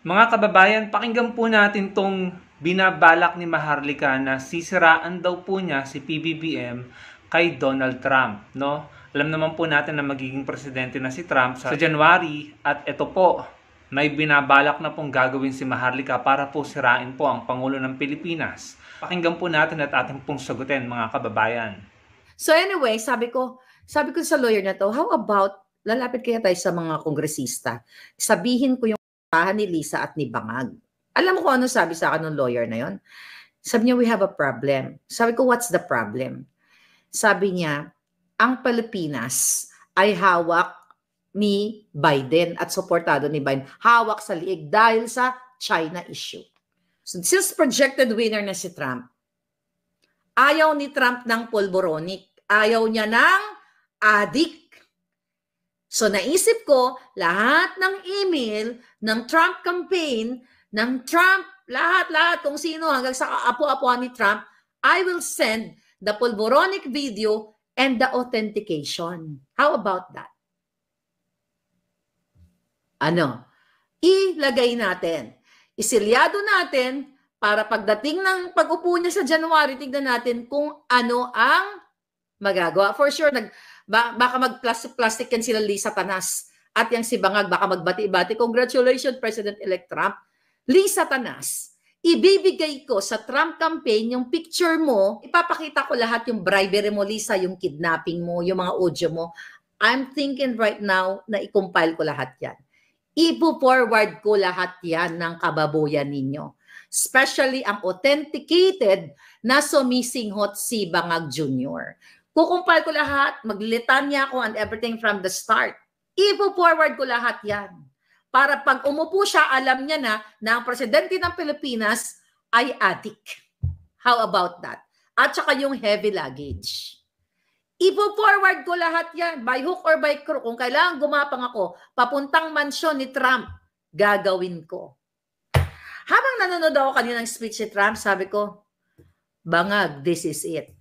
Mga kababayan, pakinggan po natin tong binabalak ni Maharlika na sisiraan daw po niya si PBBM kay Donald Trump, no? Alam naman po natin na magiging presidente na si Trump sa January at ito po, may binabalak na pong gagawin si Maharlika para po sirain po ang Pangulo ng Pilipinas. Pakinggan po natin at ating pong sagutin, mga kababayan. So anyway, sabi ko sa lawyer na to, how about lalapit kaya tayo sa mga kongresista? Sabihin ko yung ni Lisa at ni Bangag. Alam mo kung ano sabi sa akin ng lawyer na yon? Sabi niya, we have a problem. Sabi ko, what's the problem? Sabi niya, ang Pilipinas ay hawak ni Biden at suportado ni Biden. Hawak sa liig dahil sa China issue. So, since projected winner na si Trump, ayaw ni Trump ng polboronic. Ayaw niya ng adik. So naisip ko, lahat ng email ng Trump campaign, ng Trump, lahat, kung sino hanggang sa apo-apuan ni Trump, I will send the polboronic video and the authentication. How about that? Ano? Ilagay natin. Isilyado natin para pagdating ng pag-upo niya sa January, tignan natin kung ano ang magagawa. For sure, baka mag-plastic yan sila Lisa Tanas. At yung si Bangag, baka magbati-bati. Congratulations, President-elect Trump. Lisa Tanas, ibibigay ko sa Trump campaign yung picture mo, ipapakita ko lahat yung bribery mo, Lisa, yung kidnapping mo, yung mga audio mo. I'm thinking right now na i-compile ko lahat yan. Ipo-forward ko lahat yan ng kababuyan ninyo. Especially ang authenticated na sumisinghot si Bangag Jr. Kukumpal ko lahat, maglitanya ako and everything from the start. Ipo-forward ko lahat yan. Para pag umupo siya, alam niya na ang presidente ng Pilipinas ay addict. How about that? At saka yung heavy luggage. Ipo-forward ko lahat yan, by hook or by crook. Kung kailangan gumapang ako, papuntang mansyon ni Trump, gagawin ko. Habang nanonood ako kanina ng speech ni Trump, sabi ko, Bangag, this is it.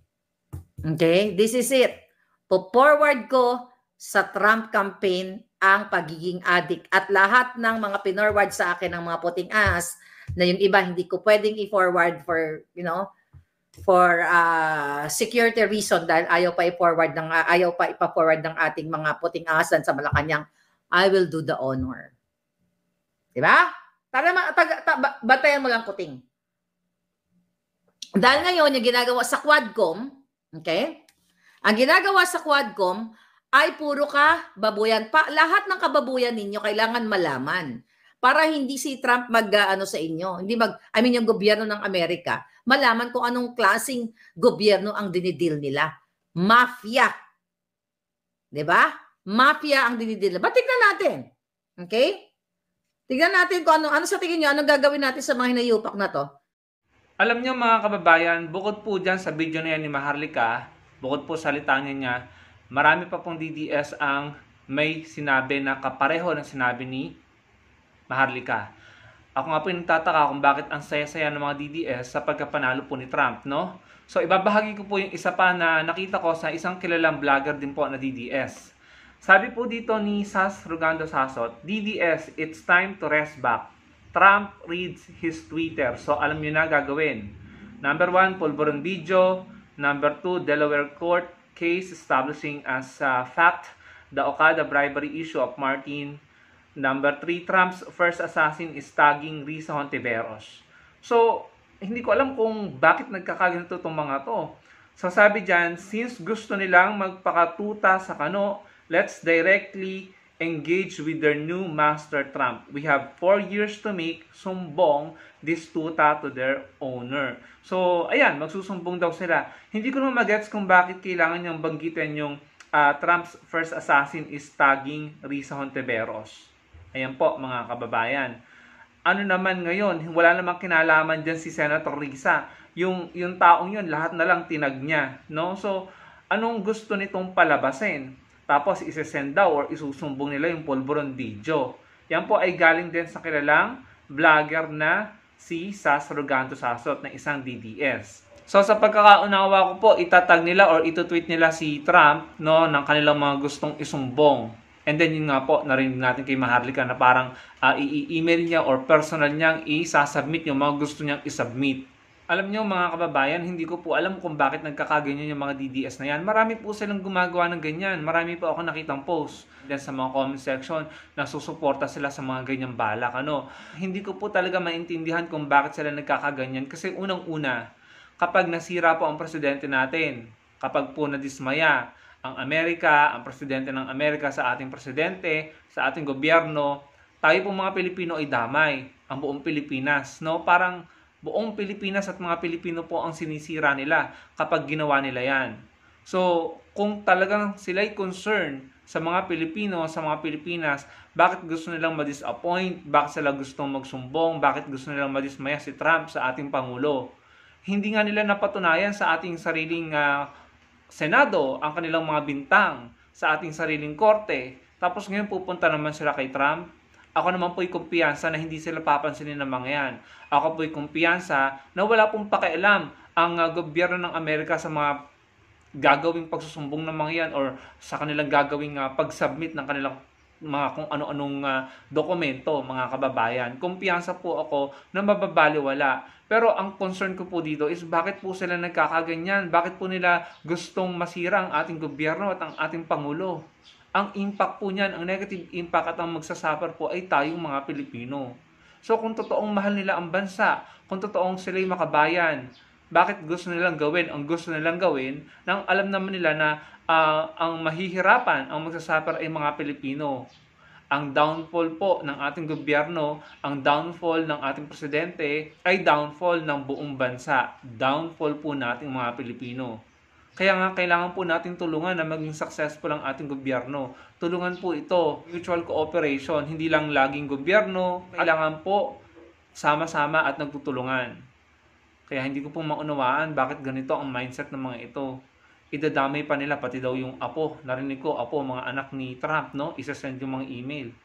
Okay? This is it. Po-forward ko sa Trump campaign ang pagiging addict. At lahat ng mga pinorward sa akin ng mga puting ahas, na yung iba hindi ko pwedeng i-forward for, for security reason dahil ayaw pa ipa-forward ng ating mga puting ahasan sa Malacanang, I will do the honor. Diba? Batayan mo lang puting. Dahil ngayon, yung ginagawa sa Quadcom, okay? Ang ginagawa sa Quadcom ay puro kababuyan. Lahat ng kababuyan ninyo kailangan malaman para hindi si Trump mag-ano sa inyo. Yung gobyerno ng Amerika, malaman kung anong klaseng gobyerno ang dinidil nila. Mafia. 'Di ba? Mafia ang dinidil nila. Tignan natin. Okay? Tignan natin kung ano sa tingin niyo, anong gagawin natin sa mga hinayupak na to. Alam niyo mga kababayan, bukod po dyan sa video na yan ni Maharlika, bukod po sa litanya niya, marami pa pong DDS ang may sinabi na kapareho ng sinabi ni Maharlika. Ako nga po yung nagtataka kung bakit ang saya-saya ng mga DDS sa pagkapanalo po ni Trump, no? So ibabahagi ko po yung isa pa na nakita ko sa isang kilalang vlogger din po na DDS. Sabi po dito ni Sas Rugando Sasot, DDS, it's time to rest back. Trump reads his Twitter. So alam nyo na gagawin. Number 1, Pulveron video. Number 2, Delaware Court case establishing as fact the Okada bribery issue of Martin. Number 3, Trump's first assassin is tagging Risa Hontiveros. So, hindi ko alam kung bakit nagkakaganito itong mga to. So, sabi dyan, since gusto nilang magpakatuta sa kano, let's directly engage with their new master Trump. We have 4 years to make sumbong this tuta to their owner. So, ayan, magsusumbong daw sila. Hindi ko naman magets kung bakit kailangan niyang banggitin yung Trump's first assassin is tagging Risa Hontiveros. Ayan po, mga kababayan. Ano naman ngayon, wala namang kinalaman dyan si Senator Risa. Yung taong yun, lahat na lang tinag niya. No? So, anong gusto nitong palabasin? Tapos isesend daw or isusumbong nila yung Pulveron video. Yan po ay galing din sa kilalang vlogger na si Sas Rugando Sasot na isang DDS. So sa pagkakaunawa ko po, itatag nila or itutweet nila si Trump, no, ng kanilang mga gustong isumbong. And then yun nga po, narinig natin kay Maharlika na parang i-email niya or personal niyang i-submit yung mga gusto niyang i-submit. Alam niyo mga kababayan, hindi ko po alam kung bakit nagkakaganyan yung mga DDS na yan. Marami po silang gumagawa ng ganyan. Marami po ako nakitang post. Then sa mga comment section, nasusuporta sila sa mga ganyang balak. Hindi ko po talaga maintindihan kung bakit sila nagkakaganyan. Kasi unang-una, kapag nasira po ang presidente natin, kapag po nadismaya ang Amerika, ang presidente ng Amerika sa ating presidente, sa ating gobyerno, tayo po mga Pilipino ay damay, ang buong Pilipinas. Parang buong Pilipinas at mga Pilipino po ang sinisira nila kapag ginawa nila yan. So, kung talagang sila'y concern sa mga Pilipino, sa mga Pilipinas, bakit gusto nilang ma-disappoint, bakit sila gustong magsumbong, bakit gusto nilang madismaya si Trump sa ating Pangulo? Hindi nga nila napatunayan sa ating sariling Senado ang kanilang mga bintang, sa ating sariling korte. Tapos ngayon pupunta naman sila kay Trump. Ako naman po'y kumpiyansa na hindi sila papansinin ng mga yan. Ako po'y kumpiyansa na wala pong pakialam ang gobyerno ng Amerika sa mga gagawing pagsusumbong ng mga yan or sa kanilang gagawing pag-submit ng kanilang mga kung ano-anong dokumento, mga kababayan. Kumpiyansa po ako na mababaliwala. Pero ang concern ko po dito is bakit po sila nagkakaganyan? Bakit po nila gustong masira ang ating gobyerno at ang ating Pangulo? Ang impact po niyan, ang negative impact at ang magsasuffer po ay tayong mga Pilipino. So kung totoong mahal nila ang bansa, kung totoong sila'y makabayan, bakit gusto nilang gawin ang gusto nilang gawin nang alam naman nila na ang mahihirapan, ang magsasuffer ay mga Pilipino? Ang downfall po ng ating gobyerno, ang downfall ng ating presidente ay downfall ng buong bansa. Downfall po nating mga Pilipino. Kaya nga kailangan po natin tulungan na maging successful ang ating gobyerno. Tulungan po ito, mutual cooperation, hindi lang laging gobyerno, kailangan po sama-sama at nagtutulungan. Kaya hindi ko po maunawaan bakit ganito ang mindset ng mga ito. Idadamay pa nila pati daw yung apo. Narinig ko, apo, mga anak ni Trump, isasend yung mga email.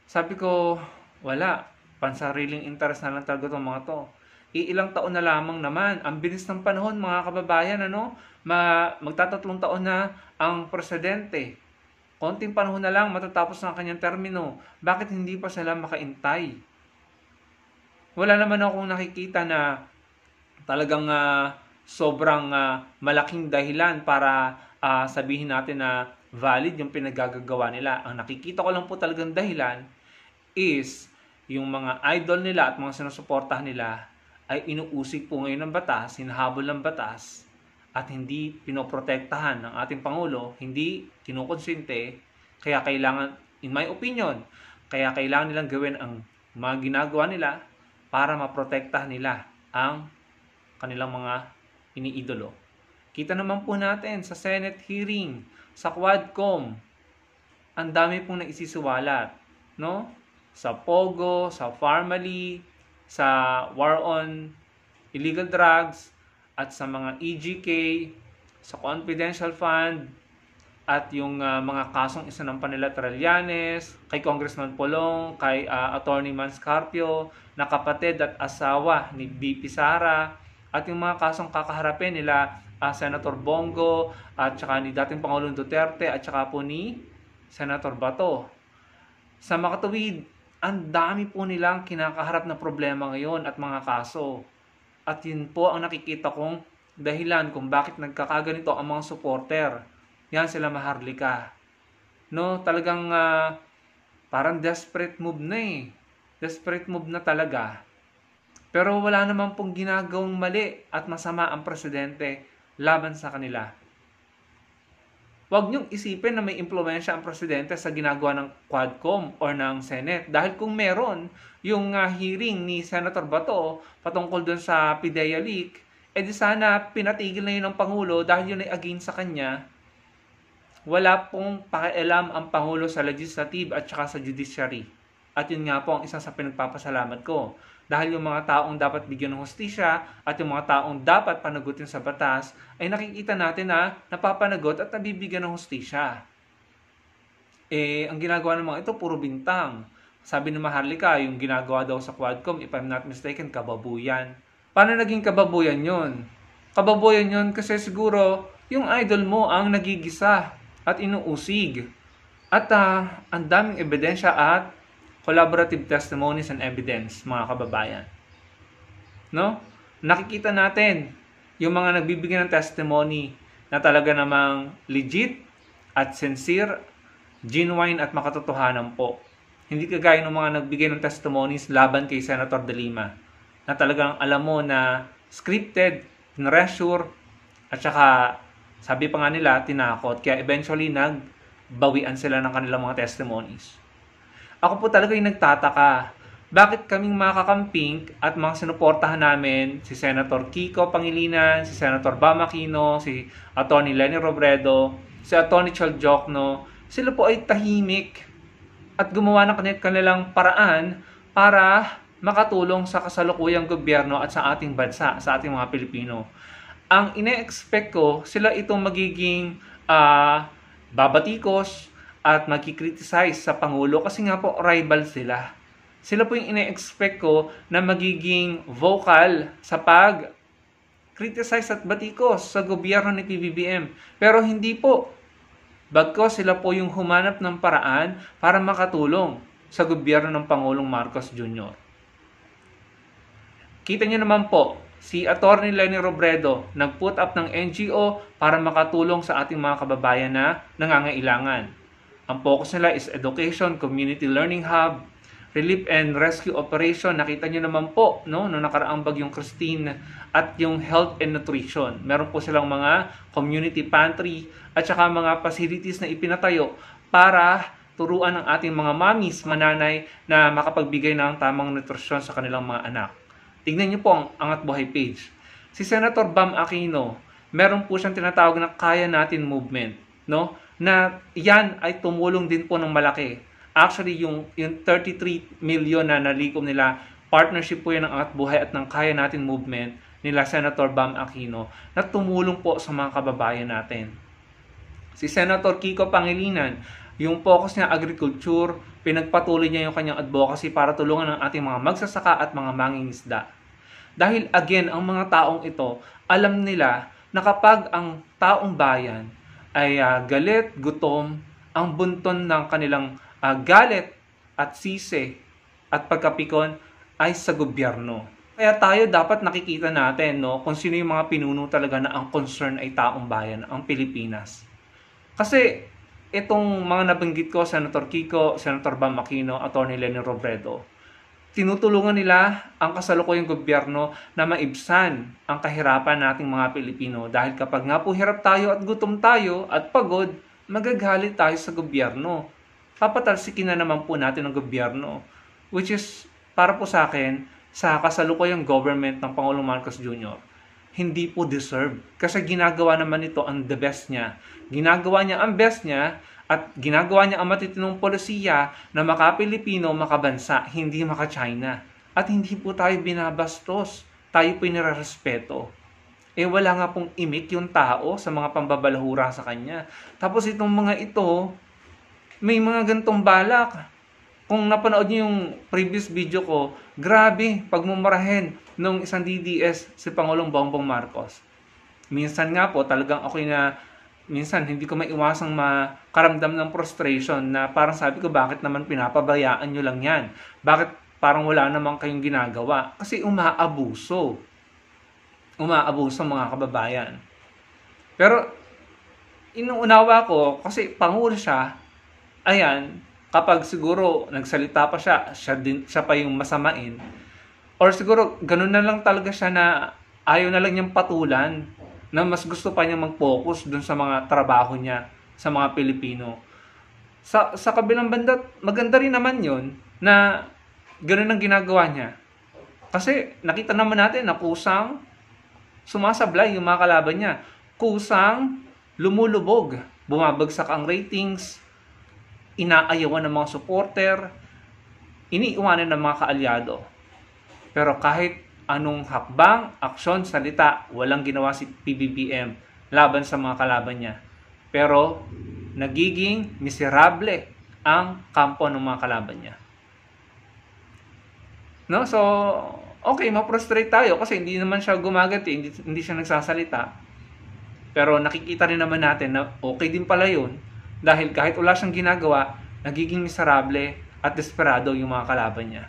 Sabi ko, wala. Pansariling interest na lang talaga itong mga to. Ilang taon na lamang naman. Ang bilis ng panahon, mga kababayan, magtatatlong taon na ang presidente. Konting panahon na lang, matatapos na ang kanyang termino. Bakit hindi pa sila makaintay? Wala naman akong nakikita na talagang sobrang malaking dahilan para sabihin natin na valid yung pinagagagawa nila. Ang nakikita ko lang po talagang dahilan is yung mga idol nila at mga sinusuportahan nila ay inuusig po ngayon ng batas, hinahabol ng batas at hindi pinoprotektahan ng ating Pangulo, hindi kinukonsinte. Kaya kailangan, in my opinion, kaya kailangan nilang gawin ang mga ginagawa nila para maprotektahan nila ang kanilang mga iniidolo. Kita naman po natin sa Senate hearing, sa Quadcom, ang dami pong naisisiwalat, sa Pogo, sa Farmally, sa War on Illegal Drugs, at sa mga EGK, sa Confidential Fund, at yung mga kasong isinampan nila Trillanes, kay Congressman Polong, kay Attorney Manscarpio, na kapatid at asawa ni BP Sara, at yung mga kasong kakaharapin nila Senator Bongo, at saka ni dating Pangulong Duterte, at saka po ni Senator Bato. Sa makatuwid, ang dami po nilang kinakaharap na problema ngayon at mga kaso. At yun po ang nakikita kong dahilan kung bakit nagkakaganito ang mga supporter. Yan sila Maharlika. Talagang parang desperate move na eh. Desperate move na talaga. Pero wala naman pong ginagawang mali at masama ang presidente laban sa kanila. Huwag niyong isipin na may impluwensya ang presidente sa ginagawa ng Quadcom or ng Senate. Dahil kung meron, yung hearing ni Senator Bato patungkol dun sa PIDEA leak, di sana pinatigil na yun ng Pangulo dahil yun ay against sa kanya. Wala pong pakialam ang Pangulo sa legislative at saka sa judiciary. At yun nga po ang isa sa pinagpapasalamat ko. Dahil yung mga taong dapat bigyan ng hustisya at yung mga taong dapat panagutin sa batas ay nakikita natin na napapanagot at nabibigyan ng hustisya. Ang ginagawa ng mga ito puro bintang. Sabi ni Maharlika, yung ginagawa daw sa Quadcom, if I'm not mistaken, kababuyan. Paano naging kababuyan yun? Kababuyan yun kasi siguro yung idol mo ang nagigisa at inuusig. At ang daming ebidensya at collaborative testimonies and evidence, mga kababayan. No? Nakikita natin yung mga nagbibigay ng testimony na talaga namang legit at sincere, genuine at makatotohanan po. Hindi kagaya ng mga nagbigay ng testimonies laban kay Senator De Lima na talagang alam mo na scripted, reassure, at saka sabi pa nga nila, tinakot. Kaya eventually nagbawian sila ng kanilang mga testimonies. Ako po talaga yung nagtataka. Bakit kaming mga kakamping at mga sinuportahan namin, si Senator Kiko Pangilinan, si Senator Bam Aquino, si Atty. Leni Robredo, si Atty. Chal Jokno, sila po ay tahimik at gumawa ng kanilang paraan para makatulong sa kasalukuyang gobyerno at sa ating bansa, sa ating mga Pilipino. Ang ine-expect ko, sila itong magiging babatikos at magkikriticize sa Pangulo kasi nga po rival sila. Sila po yung ine-expect ko na magiging vocal sa pag-criticize at batikos sa gobyerno ni PBBM. Pero hindi po. Bagkus sila po yung humanap ng paraan para makatulong sa gobyerno ng Pangulong Marcos Jr. Kita niyo naman po, si Atty. Leni Robredo nag-put up ng NGO para makatulong sa ating mga kababayan na nangangailangan. Ang focus nila is education, community learning hub, relief and rescue operation. Nakita niyo naman po, no, nung nakaraang bagyong Christine, at yung health and nutrition. Meron po silang mga community pantry at saka mga facilities na ipinatayo para turuan ng ating mga mommies, mananay na makapagbigay ng tamang nutrisyon sa kanilang mga anak. Tingnan niyo po ang Angat Buhay page. Si Senator Bam Aquino, meron po siyang tinatawag na Kaya Natin Movement, no? Na yan ay tumulong din po ng malaki. Actually, yung 33 million na nalikom nila, partnership po yan ng Angat Buhay at ng Kaya Natin Movement nila Senator Bam Aquino na tumulong po sa mga kababayan natin. Si Senator Kiko Pangilinan, yung focus niya agriculture, pinagpatuloy niya yung kanyang advocacy para tulungan ng ating mga magsasaka at mga mangingisda. Dahil again, ang mga taong ito, alam nila na kapag ang taong bayan ay galit, gutom, ang bunton ng kanilang galit at sisi at pagkapikon ay sa gobyerno. Kaya tayo dapat nakikita natin, no, kung sino yung mga pinuno talaga na ang concern ay taong bayan, ang Pilipinas. Kasi itong mga nabanggit ko, Senator Kiko, Senator Bam Aquino, Atty. Leni Robredo, tinutulungan nila ang kasalukuyang gobyerno na maibsan ang kahirapan nating mga Pilipino. Dahil kapag nga po hirap tayo at gutom tayo at pagod, magagalit tayo sa gobyerno. Papatalsikin na naman po natin ang gobyerno. Which is, para po sa akin, sa kasalukuyang government ng Pangulong Marcos Jr., hindi po deserve. Kasi ginagawa naman ito ang the best niya. Ginagawa niya ang best niya at ginagawa niya ang matitinong polisiya na maka-Pilipino, makabansa, hindi maka-China. At hindi po tayo binabastos. Tayo po nirarespeto. Wala nga pong imik yung tao sa mga pambabalahura sa kanya. Tapos itong mga ito, may mga gantong balak. Kung napanood niyo yung previous video ko, grabe, pagmumurahin nung isang DDS si Pangulong Bongbong Marcos. Minsan nga po, talagang ako minsan hindi ko maiwasang makaramdam ng frustration na parang sabi ko, bakit naman pinapabayaan nyo lang yan? Bakit parang wala naman kayong ginagawa? Kasi umaabuso. Umaabuso mga kababayan. Pero, inuunawa ko, kasi Pangulo siya, ayan, kapag siguro nagsalita pa siya pa yung masamain, or siguro ganun na lang talaga siya na ayaw na lang niyang patulan, na mas gusto pa niya mag-focus dun sa mga trabaho niya sa mga Pilipino. Sa kabilang banda, maganda rin naman yun na ganun ang ginagawa niya. Kasi nakita naman natin na kusang sumasablay yung mga kalaban niya. Kusang lumulubog, bumabagsak ang ratings, inaayawan ng mga supporter, iniiwanan ng mga kaalyado. Pero kahit anong hakbang, aksyon, salita, walang ginawa si PBBM laban sa mga kalaban niya. Pero nagiging miserable ang kampo ng mga kalaban niya. No? So, okay, ma-frustrate tayo kasi hindi naman siya gumagati, hindi siya nagsasalita. Pero nakikita rin naman natin na okay din pala yun Dahil kahit wala siyang ginagawa, nagiging miserable at desperado yung mga kalaban niya.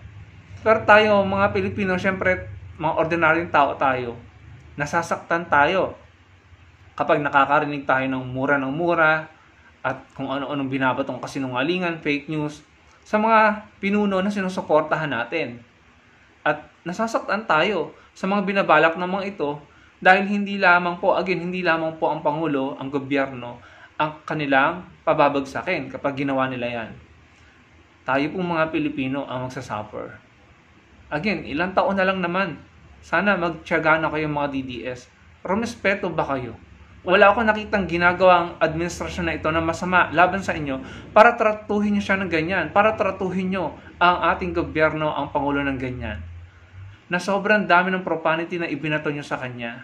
Pero tayo, mga Pilipino, syempre, mga ordinaryong tao tayo, nasasaktan tayo kapag nakakarinig tayo ng mura at kung ano-anong binabatong kasinungalingan, fake news, sa mga pinuno na sinusuportahan natin. At nasasaktan tayo sa mga binabalak ng mga ito dahil hindi lamang po ang Pangulo, ang gobyerno, ang kanilang pababagsakin kapag ginawa nila yan. Tayo pong mga Pilipino ang magsasuffer. Again, ilang taon na lang naman. Sana magtiyaga na kayo mga DDS. Rumespeto ba kayo? Wala akong nakitang ginagawa ang administrasyon na ito na masama laban sa inyo para tratuhin nyo siya ng ganyan. Para tratuhin nyo ang ating gobyerno, ang Pangulo ng ganyan. Na sobrang dami ng profanity na ibinato nyo sa kanya.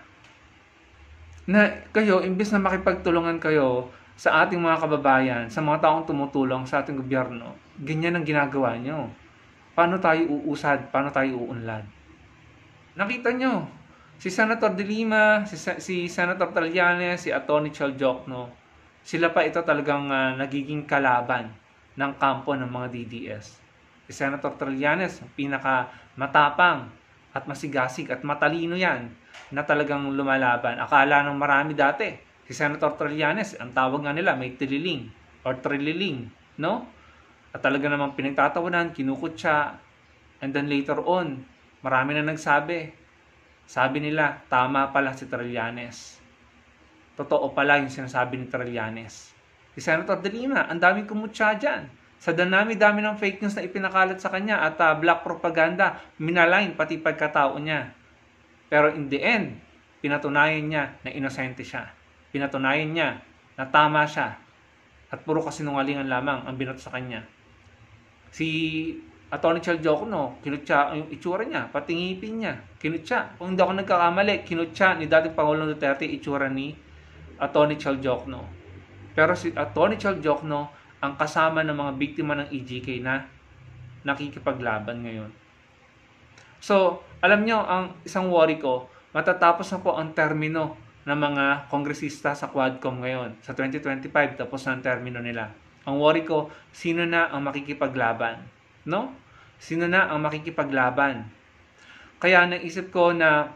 Na kayo, imbis na makipagtulungan kayo sa ating mga kababayan, sa mga taong tumutulong sa ating gobyerno, ganyan ang ginagawa nyo. Paano tayo uusad? Paano tayo uunlad? Nakita nyo, si Senator De Lima, si Senator Trillanes, si Atty. Chel Jokno, sila pa ito talagang nagiging kalaban ng kampo ng mga DDS. Si Senator Trillanes, pinaka matapang at masigasig at matalino yan na talagang lumalaban. Akala ng marami dati, si Senator Trillanes, ang tawag nga nila, may tililing or trililing, no? At talaga namang pinagtatawanan, kinukutsa, and then later on, marami na nagsabi. Sabi nila, tama pala si Trillanes. Totoo pala yung sinasabi ni Trillanes. Si Senator De Lima, ang daming kumutsa dyan. Sa dami-dami ng fake news na ipinakalat sa kanya at black propaganda, minalign pati pagkatao niya. Pero in the end, pinatunayan niya na inosente siya. Pinatunayan niya na tama siya. At puro kasinungalingan lamang ang binato sa kanya. Si Atty. Chel Jokno, kinutsa yung itsura niya, pati ngipin niya, kinutsa. Kung hindi ako nagkakamali, kinutsa ni dating Pangulong Duterte itsura ni Atty. Chel Jokno. Pero si Atty. Chel Jokno ang kasama ng mga biktima ng EJK na nakikipaglaban ngayon. So, alam nyo, ang isang worry ko, matatapos na po ang termino ng mga kongresista sa Quadcom ngayon. Sa 2025, tapos na ang termino nila. Ang worry ko, sino na ang makikipaglaban? No? Sino na ang makikipaglaban? Kaya naisip ko na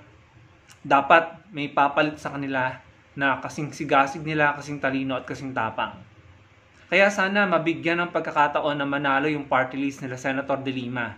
dapat may papalit sa kanila na kasing sigasig nila, kasing talino at kasing tapang. Kaya sana mabigyan ng pagkakataon na manalo yung party list nila Senator De Lima.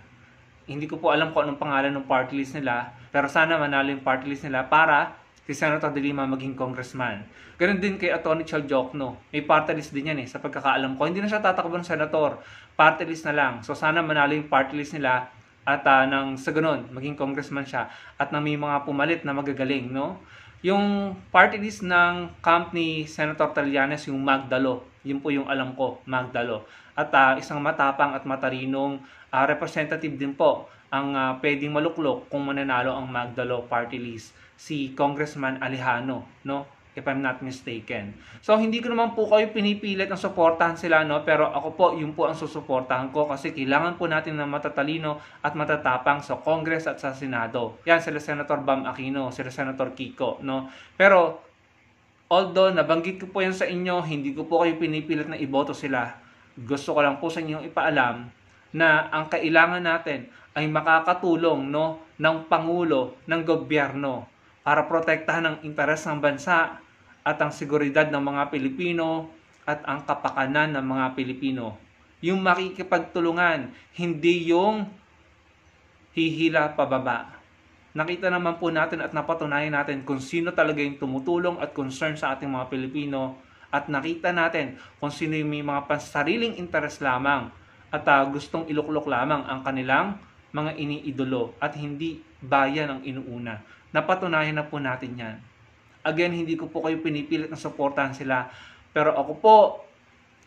Hindi ko po alam kung anong pangalan ng party list nila, pero sana manalo yung party list nila para si Senator De Lima maging congressman. Ganun din kay Atty. Chel Jokno. May party list din yan sa pagkakaalam ko. Hindi na siya tatakbo ng senator. Party list na lang. So sana manalo yung party list nila at nang sa ganun, maging congressman siya at nang may mga pumalit na magagaling, no? Yung party list ng camp ni Senator Trillanes, yung Magdalo. Yun po yung alam ko, Magdalo. At isang matapang at matarinong representative din po ang pwedeng maluklok kung mananalo ang Magdalo party list, si Congressman Alejano, no? If I'm not mistaken. So, hindi ko naman po kayo pinipilit na suportahan sila, no? Pero ako po, yun po ang susuportahan ko kasi kailangan po natin ng matatalino at matatapang sa Congress at sa Senado. Yan, sila Senator Bam Aquino, sila Senator Kiko, no? Pero, although nabanggit ko po yan sa inyo, hindi ko po kayo pinipilit na iboto sila. Gusto ko lang po sa inyong ipaalam na ang kailangan natin ay makakatulong, no, ng Pangulo, ng gobyerno para protektahan ang interes ng bansa at ang seguridad ng mga Pilipino at ang kapakanan ng mga Pilipino. Yung makikipagtulungan, hindi yung hihila pababa. Nakita naman po natin at napatunayan natin kung sino talaga yung tumutulong at concern sa ating mga Pilipino at nakita natin kung sino yung may mga pansariling interes lamang at gustong iluklok lamang ang kanilang mga iniidolo at hindi bayan ang inuuna. Napatunayan na po natin yan. Again, hindi ko po kayo pinipilit na suportahan sila. Pero ako po,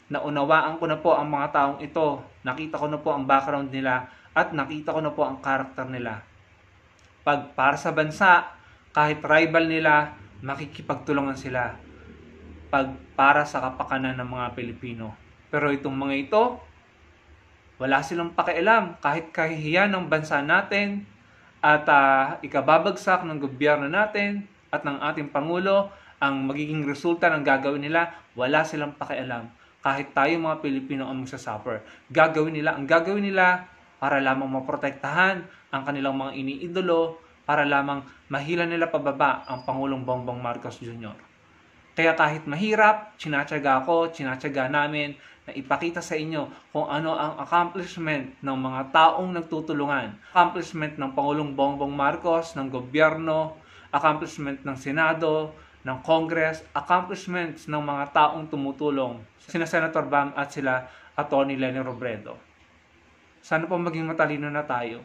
naunawaan ko na po ang mga taong ito. Nakita ko na po ang background nila at nakita ko na po ang karakter nila. Pag para sa bansa, kahit rival nila, makikipagtulungan sila. Pag para sa kapakanan ng mga Pilipino. Pero itong mga ito, wala silang pakialam kahit kahihiyan ng bansa natin at ikababagsak ng gobyerno natin at ng ating Pangulo, ang magiging resulta ng gagawin nila, wala silang pakialam. kahit tayo mga Pilipino ang magsasuffer. Ang gagawin nila para lamang maprotektahan ang kanilang mga iniidolo, para lamang mahila nila pababa ang Pangulong Bongbong Marcos Jr. Kaya kahit mahirap, tsinatsaga namin na ipakita sa inyo kung ano ang accomplishment ng mga taong nagtutulungan. Accomplishment ng Pangulong Bongbong Marcos, ng gobyerno, accomplishment ng Senado, ng Congress, accomplishments ng mga taong tumutulong. Sina Senator Bam at sila Atty. Leni Robredo. Sana po maging matalino na tayo.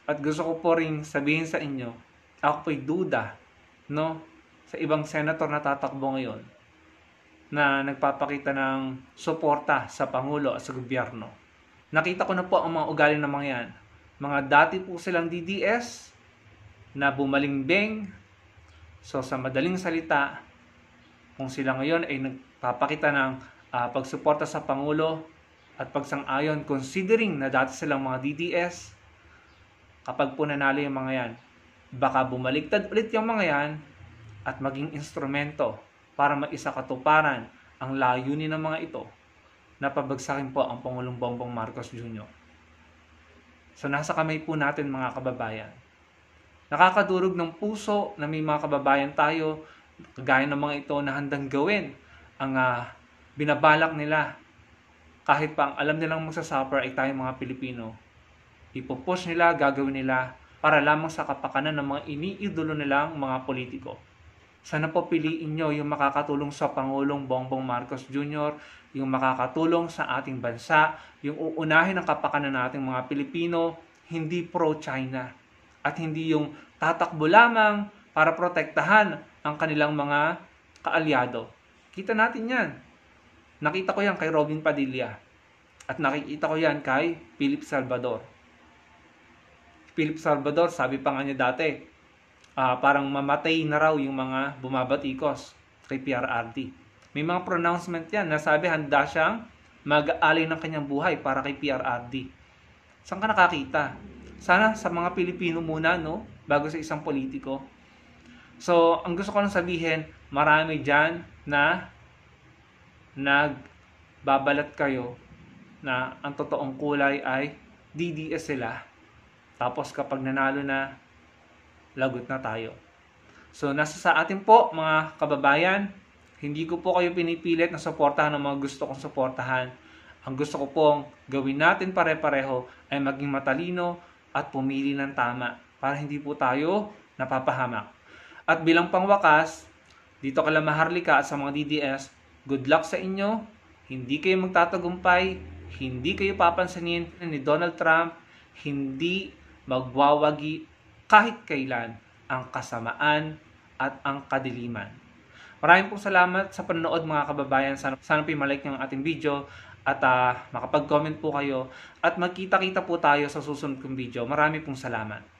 At gusto ko po rin sabihin sa inyo, ako po'y duda, no, sa ibang senator na tatakbo ngayon na nagpapakita ng suporta sa Pangulo at sa gobyerno. Nakita ko na po ang mga ugali ng mga yan. Mga dati po silang DDS na bumalimbing. So sa madaling salita, kung sila ngayon ay nagpapakita ng pagsuporta sa Pangulo at pagsang-ayon considering na dati silang mga DDS, kapag po nanalo yung mga yan, baka bumaliktad ulit yung mga yan at maging instrumento para maisakatuparan ang layunin ng mga ito na pabagsakin po ang Pangulong Bongbong Marcos Jr. So nasa kamay po natin mga kababayan. Nakakadurog ng puso na may mga kababayan tayo, kagaya ng mga ito na handang gawin ang binabalak nila. Kahit pa ang alam nilang magsasuffer ay tayong mga Pilipino. Ipopush nila, gagawin nila para lamang sa kapakanan ng mga iniidolo nilang mga politiko. Sana po piliin nyo yung makakatulong sa Pangulong Bongbong Marcos Jr., yung makakatulong sa ating bansa, yung uunahin ang kapakanan nating mga Pilipino, hindi pro-China. At hindi yung tatakbo lamang para protektahan ang kanilang mga kaalyado. Kita natin yan. Nakita ko yan kay Robin Padilla. At nakikita ko yan kay Philip Salvador. Philip Salvador, sabi pa nga niya dati, parang mamatay na raw yung mga bumabatikos kay PRRD. May mga pronouncement yan na sabi handa siyang mag-aalay ng kanyang buhay para kay PRRD. Saan ka nakakita? Sana sa mga Pilipino muna, no? Bago sa isang politiko. So, ang gusto ko lang sabihin, marami dyan na nagbabalat kayo na ang totoong kulay ay DDS sila. Tapos kapag nanalo na, lagot na tayo. So, nasa sa atin po, mga kababayan, hindi ko po kayo pinipilit na suportahan ang mga gusto kong suportahan. Ang gusto ko pong gawin natin pare-pareho ay maging matalino at pumili ng tama para hindi po tayo napapahamak. At bilang pangwakas, dito kala Maharlika at sa mga DDS, good luck sa inyo. Hindi kayo magtatagumpay, hindi kayo papansinin ni Donald Trump, hindi magwawagi kahit kailan ang kasamaan at ang kadiliman. Maraming pong salamat sa panonood mga kababayan. Sana pinalike nyo ang ating video at makapag-comment po kayo at magkita-kita po tayo sa susunod kong video. Marami pong salamat.